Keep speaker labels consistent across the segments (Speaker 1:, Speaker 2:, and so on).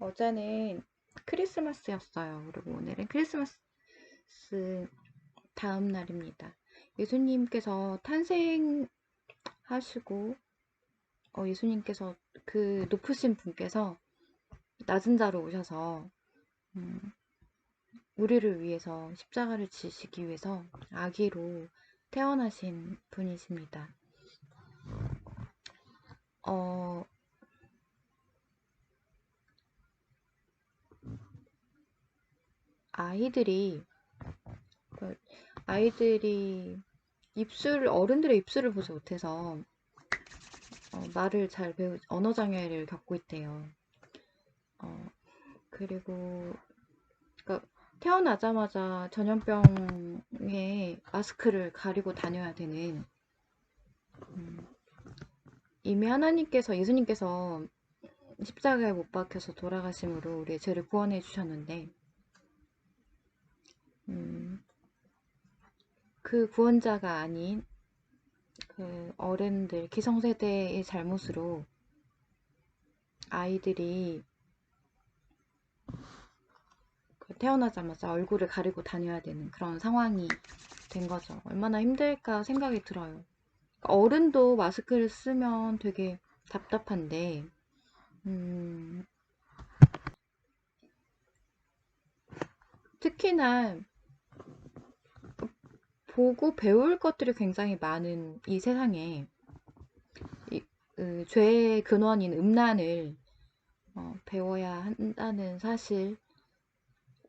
Speaker 1: 어제는 크리스마스였어요. 그리고 오늘은 크리스마스 다음 날입니다. 예수님께서 탄생하시고, 예수님께서 그 높으신 분께서 낮은 자로 오셔서, 음, 우리를 위해서 십자가를 지시기 위해서 아기로 태어나신 분이십니다. 어, 아이들이, 그 아이들이 어른들의 입술을 보지 못해서 말을 잘 언어 장애를 겪고 있대요. 어, 그리고 그러니까 태어나자마자 전염병에 마스크를 가리고 다녀야 되는, 음, 이미 예수님께서 십자가에 못 박혀서 돌아가심으로 우리의 죄를 구원해 주셨는데, 음, 그 구원자가 아닌 그 어른들 기성세대의 잘못으로 아이들이 태어나자마자 얼굴을 가리고 다녀야 되는 그런 상황이 된 거죠. 얼마나 힘들까 생각이 들어요. 어른도 마스크를 쓰면 되게 답답한데, 음, 특히나 보고 배울 것들이 굉장히 많은 이 세상에 죄의 근원인 음란을 배워야 한다는 사실,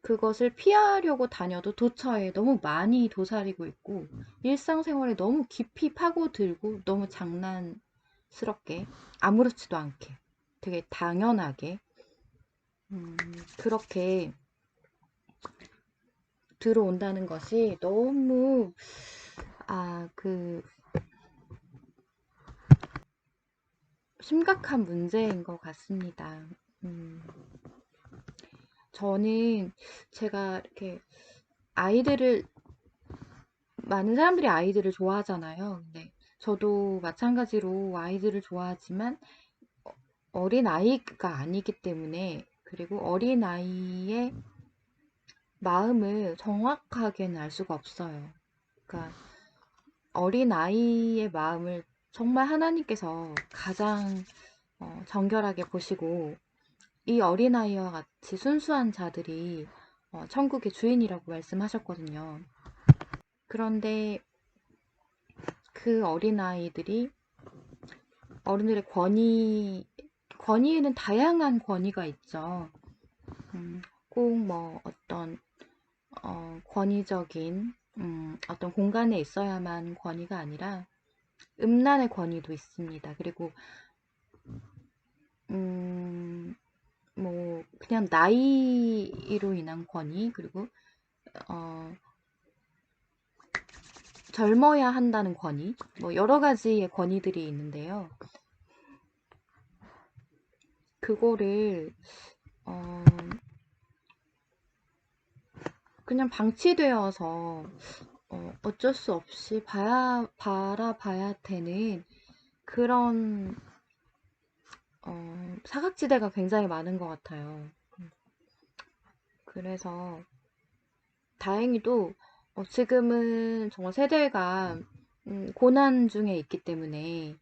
Speaker 1: 그것을 피하려고 다녀도 도처에 너무 많이 도사리고 있고 일상생활에 너무 깊이 파고들고 너무 장난스럽게 아무렇지도 않게 되게 당연하게 그렇게 들어온다는 것이 너무 그 심각한 문제인 것 같습니다. 저는 제가 이렇게 아이들을 많은 사람들이 아이들을 좋아하잖아요. 근데 저도 마찬가지로 아이들을 좋아하지만 어린 아이가 아니기 때문에, 그리고 어린 아이의 마음을 정확하게는 알 수가 없어요. 그러니까 어린 아이의 마음을 정말 하나님께서 가장 정결하게 보시고 이 어린아이와 같이 순수한 자들이 천국의 주인이라고 말씀하셨거든요. 그런데 그 어린아이들이 어른들의 권위에는 다양한 권위가 있죠. 꼭 뭐 어떤 권위적인 어떤 공간에 있어야만 권위가 아니라 음란의 권위도 있습니다. 그리고 뭐 그냥 나이로 인한 권위, 그리고 어, 젊어야 한다는 권위, 뭐 여러 가지의 권위들이 있는데요. 그거를 그냥 방치되어서 어쩔 수 없이 바라봐야 되는 그런 사각지대가 굉장히 많은 것 같아요. 그래서 다행히도 지금은 정말 세대가 고난 중에 있기 때문에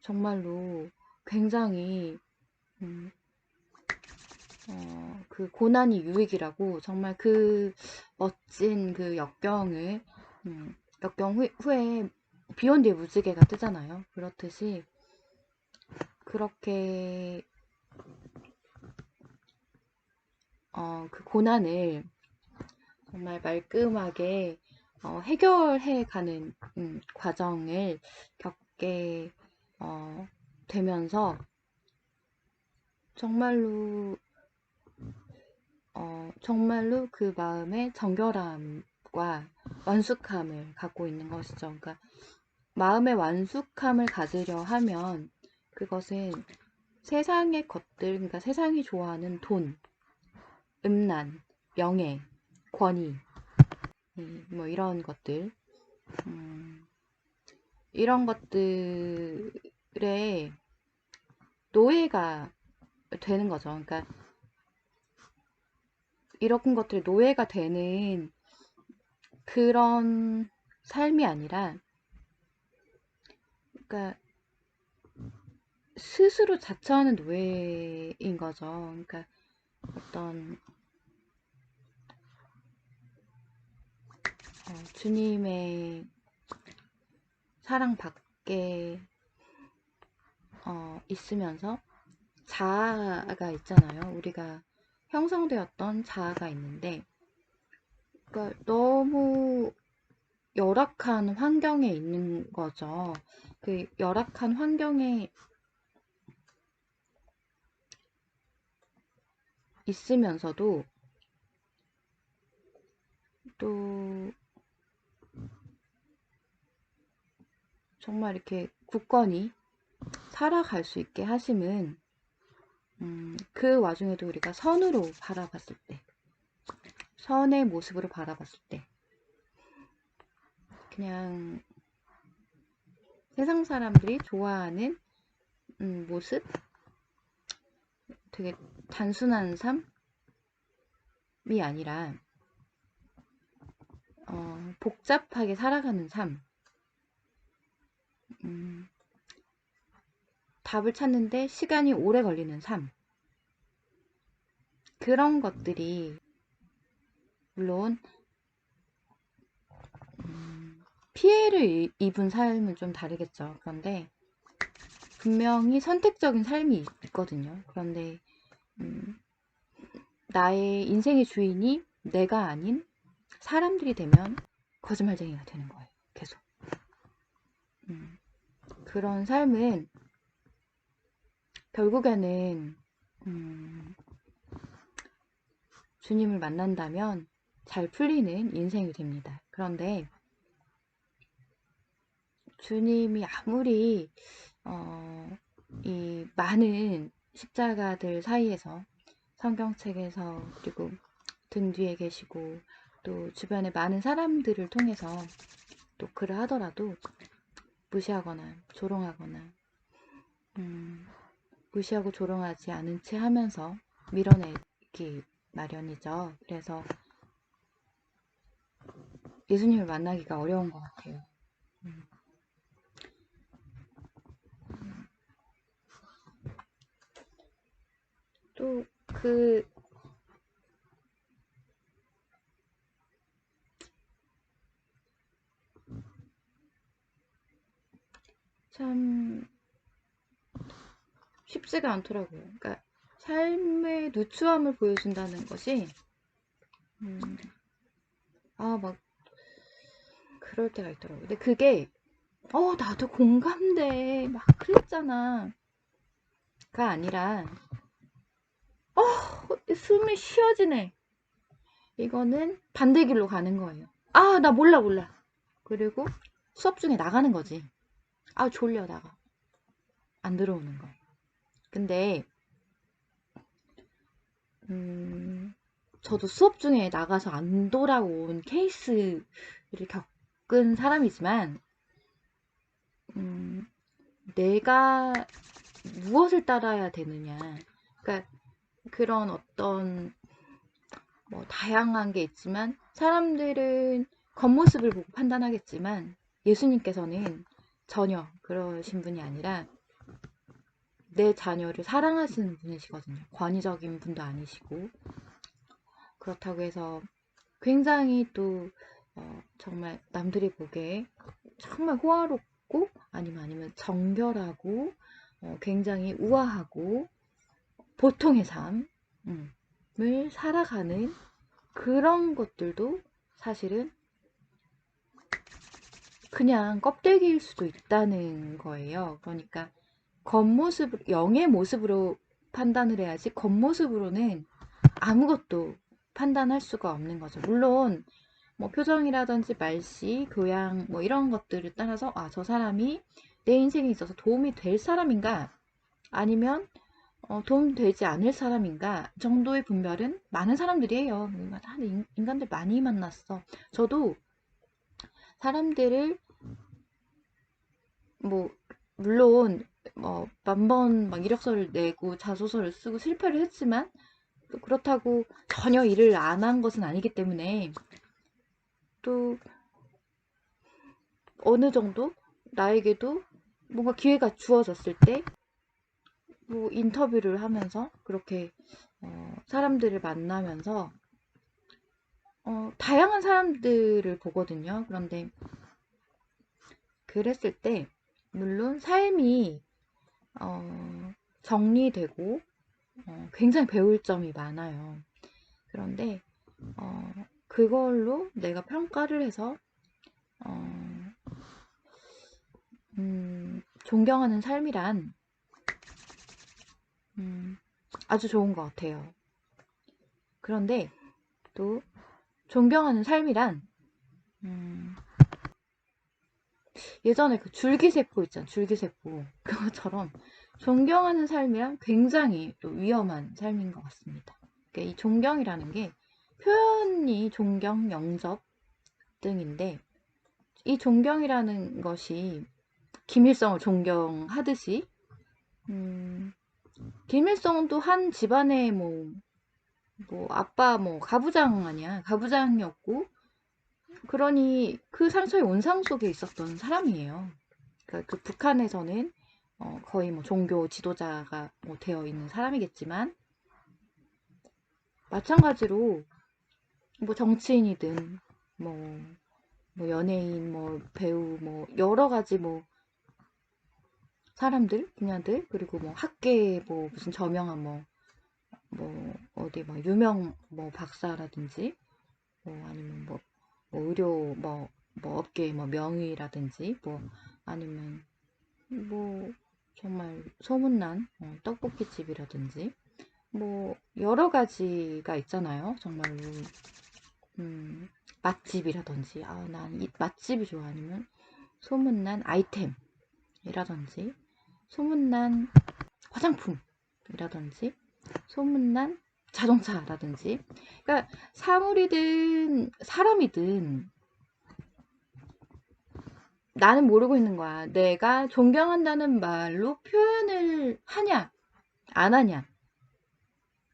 Speaker 1: 정말로 굉장히 음, 그 고난이 유익이라고, 정말 그 멋진 그 역경 후에 비온 뒤에 무지개가 뜨잖아요. 그렇듯이 그렇게 그 고난을 정말 말끔하게 해결해 가는 과정을 겪게 되면서 정말로 그 마음의 정결함과 완숙함을 갖고 있는 것이죠. 그러니까 마음의 완숙함을 가지려 하면 그것은 세상의 것들, 그러니까 세상이 좋아하는 돈, 음란, 명예, 권위, 뭐 이런 것들의 노예가 되는 거죠. 그러니까 이런 것들이 노예가 되는 그런 삶이 아니라, 그러니까 스스로 자처하는 노예인 거죠. 그러니까 어떤 주님의 사랑 밖에 있으면서 자아가 있잖아요. 우리가 형성되었던 자아가 있는데, 그러니까 너무 열악한 환경에 있는 거죠. 그 열악한 환경에 있으면서도 또 정말 이렇게 굳건히 살아갈 수 있게 하심은, 그 와중에도 우리가 선으로 바라봤을 때, 선의 모습으로 바라봤을 때, 그냥 세상 사람들이 좋아하는 모습? 되게 단순한 삶이 아니라 복잡하게 살아가는 삶. 답을 찾는데 시간이 오래 걸리는 삶. 그런 것들이 물론 피해를 입은 삶은 좀 다르겠죠. 그런데 분명히 선택적인 삶이 있거든요. 그런데 나의 인생의 주인이 내가 아닌 사람들이 되면 거짓말쟁이가 되는 거예요. 계속. 그런 삶은 결국에는 주님을 만난다면 잘 풀리는 인생이 됩니다. 그런데 주님이 아무리 이 많은 십자가들 사이에서, 성경책에서, 그리고 등 뒤에 계시고 또 주변에 많은 사람들을 통해서 또 글을 하더라도 무시하거나 조롱하거나 무시하고 조롱하지 않은 채 하면서 밀어내기 마련이죠. 그래서 예수님을 만나기가 어려운 것 같아요. 또 참 쉽지가 않더라고요. 그러니까 삶의 누추함을 보여준다는 것이 막 그럴 때가 있더라고요. 근데 그게 나도 공감돼 막 그랬잖아 가 아니라 숨이 쉬어지네. 이거는 반대 길로 가는 거예요. 나 몰라. 그리고 수업 중에 나가는 거지. 졸려 나가. 안 들어오는 거예요. 근데 저도 수업 중에 나가서 안 돌아온 케이스를 겪은 사람이지만 내가 무엇을 따라야 되느냐. 그러니까 그런 어떤 다양한 게 있지만 사람들은 겉모습을 보고 판단하겠지만 예수님께서는 전혀 그러신 분이 아니라 내 자녀를 사랑하시는 분이시거든요. 권위적인 분도 아니시고, 그렇다고 해서 굉장히 또 정말 남들이 보기에 정말 호화롭고 아니면 정결하고 굉장히 우아하고 보통의 삶을 살아가는 그런 것들도 사실은 그냥 껍데기일 수도 있다는 거예요. 그러니까 겉모습, 영의 모습으로 판단을 해야지 겉모습으로는 아무것도 판단할 수가 없는 거죠. 물론 표정이라든지 말씨, 교양 이런 것들을 따라서 저 사람이 내 인생에 있어서 도움이 될 사람인가 아니면 도움되지 않을 사람인가 정도의 분별은 많은 사람들이 해요. 인간들 많이 만났어. 저도 사람들을 물론 만 번 막 이력서를 내고 자소서를 쓰고 실패를 했지만 또 그렇다고 전혀 일을 안 한 것은 아니기 때문에 또 어느 정도 나에게도 뭔가 기회가 주어졌을 때 뭐 인터뷰를 하면서 그렇게 사람들을 만나면서 다양한 사람들을 보거든요. 그런데 그랬을 때 물론 삶이 정리되고 굉장히 배울 점이 많아요. 그런데 그걸로 내가 평가를 해서 존경하는 삶이란 아주 좋은 것 같아요. 그런데 또 존경하는 삶이란 예전에 그 줄기세포 있잖아, 줄기세포. 그것처럼 존경하는 삶이란 굉장히 또 위험한 삶인 것 같습니다. 그러니까 이 존경이라는 게 표현이 존경, 영접 등인데 이 존경이라는 것이 김일성을 존경하듯이 김일성도 한 집안의 뭐 아빠 뭐 가부장 아니야, 가부장이었고 그러니 그 상처의 온상 속에 있었던 사람이에요. 그러니까 그 북한에서는 거의 뭐 종교 지도자가 뭐 되어 있는 사람이겠지만 마찬가지로 뭐 정치인이든 뭐 연예인, 뭐 배우, 뭐 여러 가지 뭐 사람들, 분야들, 그리고 뭐 학계 뭐 무슨 저명한 뭐 어디 막 유명 뭐 박사라든지 뭐 아니면 뭐 의료 뭐 업계 뭐 명의라든지 뭐 아니면 뭐 정말 소문난 떡볶이집이라든지 뭐 여러 가지가 있잖아요. 정말로 맛집이라든지 난 이 맛집이 좋아 아니면 소문난 아이템이라든지 소문난 화장품이라든지 소문난 자동차라든지 그러니까 사물이든 사람이든 나는 모르고 있는 거야. 내가 존경한다는 말로 표현을 하냐 안 하냐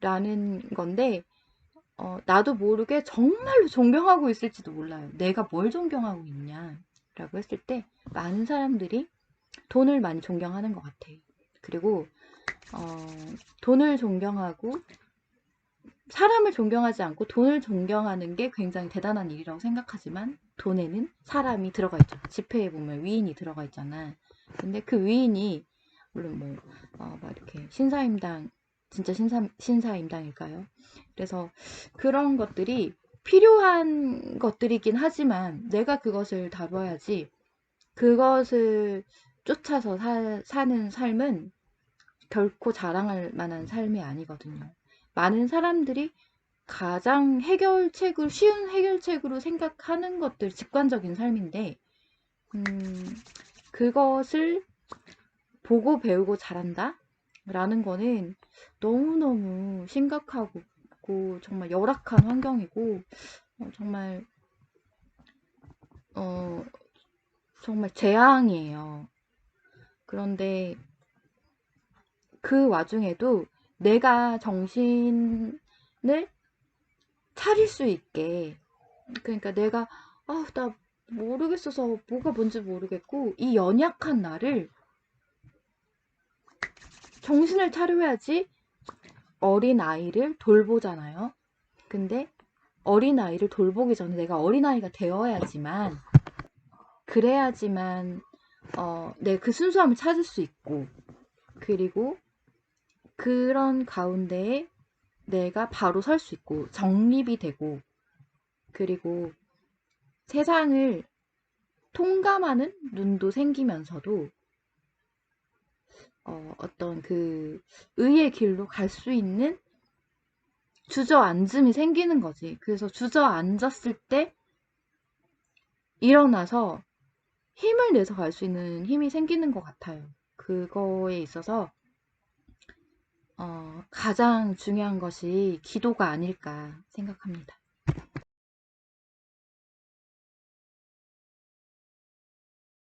Speaker 1: 라는 건데 나도 모르게 정말로 존경하고 있을지도 몰라요. 내가 뭘 존경하고 있냐라고 했을 때 많은 사람들이 돈을 많이 존경하는 것 같아. 그리고 돈을 존경하고 사람을 존경하지 않고 돈을 존경하는 게 굉장히 대단한 일이라고 생각하지만 돈에는 사람이 들어가 있죠. 지폐에 보면 위인이 들어가 있잖아. 근데 그 위인이 물론 막 이렇게 신사임당 진짜 신사임당일까요? 그래서 그런 것들이 필요한 것들이긴 하지만 내가 그것을 다뤄야지 그것을 쫓아서 사는 삶은 결코 자랑할 만한 삶이 아니거든요. 많은 사람들이 가장 쉬운 해결책으로 생각하는 것들, 직관적인 삶인데, 그것을 보고 배우고 잘한다? 라는 거는 너무너무 심각하고, 정말 열악한 환경이고, 정말, 정말 재앙이에요. 그런데 그 와중에도 내가 정신을 차릴 수 있게 그러니까 내가 나 모르겠어서 뭐가 뭔지 모르겠고 이 연약한 나를 정신을 차려야지 어린아이를 돌보잖아요. 근데 어린아이를 돌보기 전에 내가 어린아이가 되어야지만 그래야지만 내 그 순수함을 찾을 수 있고 그리고 그런 가운데에 내가 바로 설 수 있고 정립이 되고 그리고 세상을 통감하는 눈도 생기면서도 어떤 그 의의 길로 갈 수 있는 주저앉음이 생기는 거지. 그래서 주저앉았을 때 일어나서 힘을 내서 갈 수 있는 힘이 생기는 것 같아요. 그거에 있어서 가장 중요한 것이 기도가 아닐까 생각합니다.